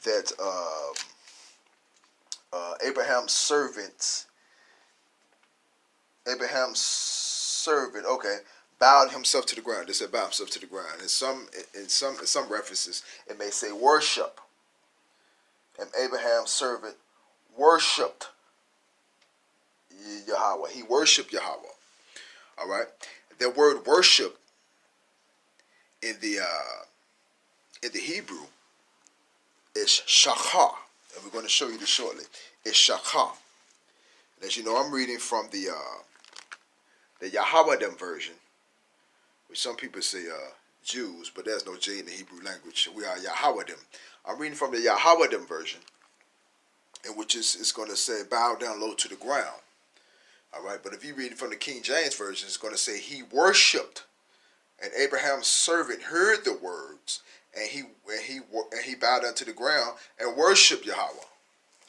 that Abraham's servant, okay, bowed himself to the ground. They said bow himself to the ground. In some references, it may say worship. And Abraham's servant worshipped Yahweh. He worshipped Yahweh. All right. The word worship in the Hebrew is shachar, and we're going to show you this shortly. It's shachar. And as you know, I'm reading from the YahpoEl version, which some people say Jews, but there's no J in the Hebrew language. We are YahpoEl. I'm reading from the YahpoEl version, in which it's going to say bow down low to the ground. All right, but if you read it from the King James version, it's going to say he worshipped, and Abraham's servant heard the words, and he bowed down to the ground and worshipped Yahweh.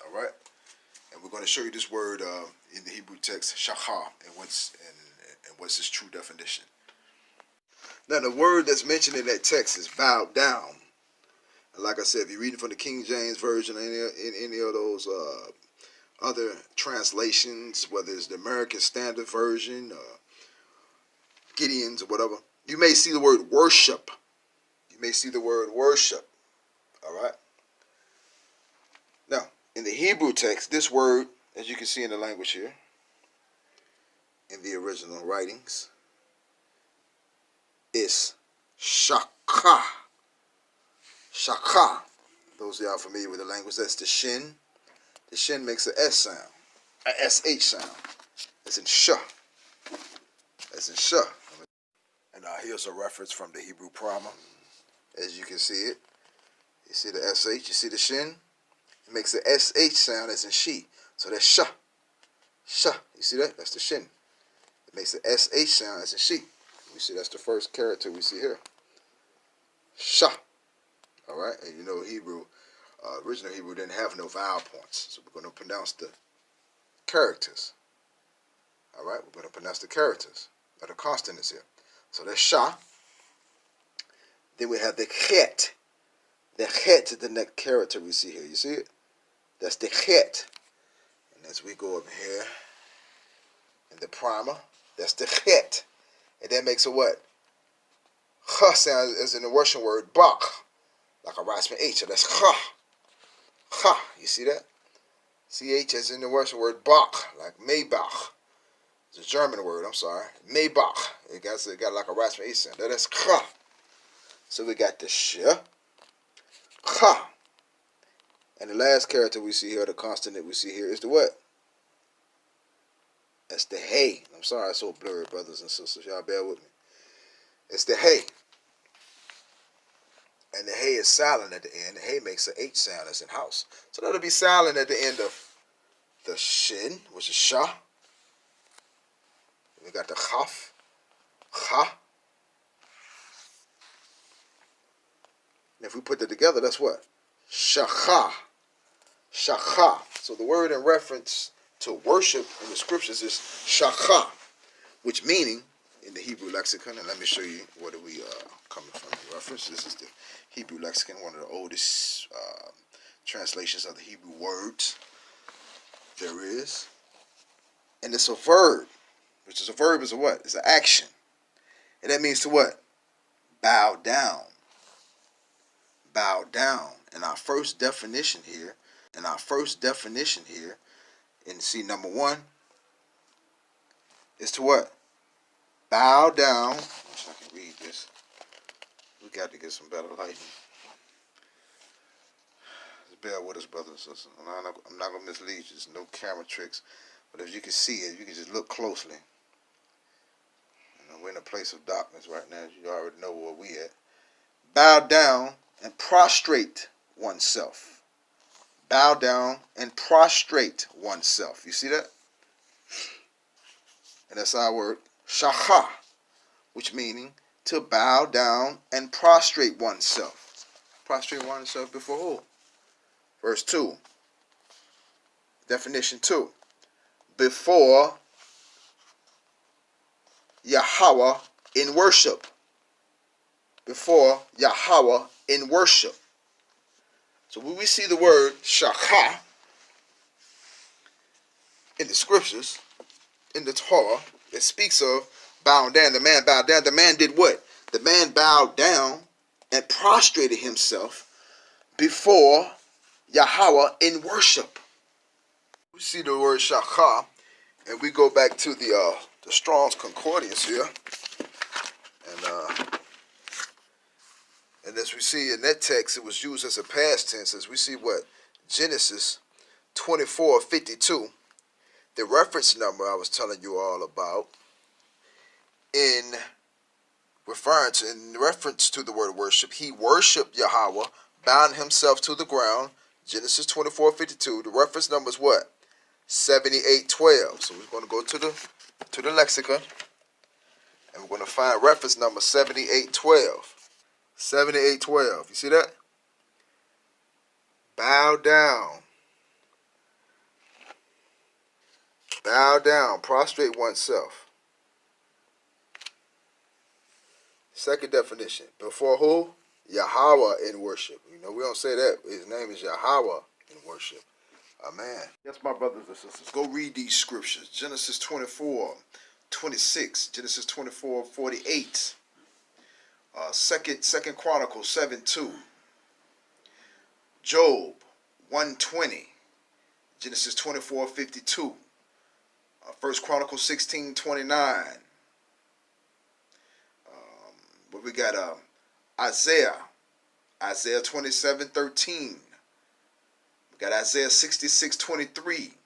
All right, and we're going to show you this word in the Hebrew text, shachar, and what's its true definition. Now, the word that's mentioned in that text is bowed down. And like I said, if you're reading from the King James version, any of those other translations, whether it's the American Standard Version, Gideon's, or whatever, you may see the word worship. You may see the word worship. All right. Now, in the Hebrew text, this word, as you can see in the language here, in the original writings, is shakah. Shakah. Those of y'all familiar with the language, that's the shin. The shin makes an S sound, an SH sound. It's in shah. It's in shah. And here's a reference from the Hebrew primer. As you can see it. You see the SH, you see the shin? It makes the SH sound as in she. So that's shah. Shah. You see that? That's the shin. It makes the SH sound as in she. We see that's the first character we see here. Shah. All right? And you know Hebrew, original Hebrew didn't have no vowel points. So we're going to pronounce the characters. All right? We're going to pronounce the characters. Or the consonants here. So that's shah. Then we have the chet. The chet is the next character we see here. You see it? That's the chet. And as we go up here in the primer, that's the chet. And that makes a what? Ch sound as in the Russian word bach. Like a rasping H. So that's ch. Ch. You see that? CH as in the Russian word bach. Like Maybach. It's a German word, I'm sorry. Maybach. It got like a rasping H sound. That's ch. So we got the sh. Ch. And the last character we see here, the consonant we see here, is the what? That's the hey. I'm sorry it's so blurry, brothers and sisters. Y'all bear with me. It's the hey. And the hey is silent at the end. The hey makes an H sound as in house. So that'll be silent at the end of the shin, which is shah. We got the chaf. Cha. And if we put that together, that's what? Shachah. Shachah. So the word in reference to worship in the scriptures is shachah, which meaning in the Hebrew lexicon, and let me show you what we coming from the reference. This is the Hebrew lexicon, one of the oldest translations of the Hebrew words there is. And it's a verb, which is a verb is a what? It's an action. And that means to what? Bow down. Bow down. And our first definition here, in C number 1, is to what? Bow down. I wish I can read this. We got to get some better lighting. Just bear with us, brothers and sisters. I'm not going to mislead you. There's no camera tricks. But if you can see it, you can just look closely. You know, we're in a place of darkness right now. You already know where we at. Bow down and prostrate oneself. Bow down and prostrate oneself. You see that? And that's our word, shachah, which meaning to bow down and prostrate oneself. Prostrate oneself before who? Verse 2. Definition 2. Before Yahweh in worship. Before Yahweh in worship. So when we see the word shakha in the scriptures, in the Torah, it speaks of bowing down. The man bowed down. The man did what? The man bowed down and prostrated himself before Yahweh in worship. We see the word shakha, and we go back to the Strong's Concordance here, and as we see in that text, it was used as a past tense. As we see what Genesis 24:52, the reference number I was telling you all about, in reference to the word worship, he worshipped Yahweh, bound himself to the ground. Genesis 24:52. The reference number is what? 78:12. So we're going to go to the lexicon, and we're going to find reference number 78:12. 78:12. You see that? Bow down. Bow down. Prostrate oneself. Second definition. Before who? Yahweh in worship. You know, we don't say that. His name is Yahweh in worship. Amen. Yes, my brothers and sisters. Go read these scriptures. Genesis 24:26. Genesis 24:48. Second Chronicles 7:2. Job 1:20. Genesis 24:52. First Chronicles 16:29. But we got Isaiah 27:13. We got Isaiah 66:23.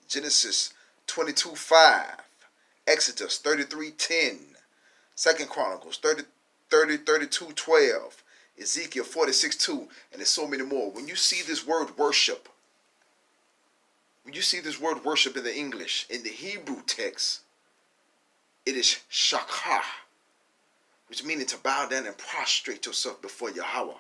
Genesis 22:5. Exodus 33:10. Second Chronicles 32:12. Ezekiel 46:2. And there's so many more. When you see this word worship, in the English, in the Hebrew text, it is shakha, which means to bow down and prostrate yourself before Yahweh.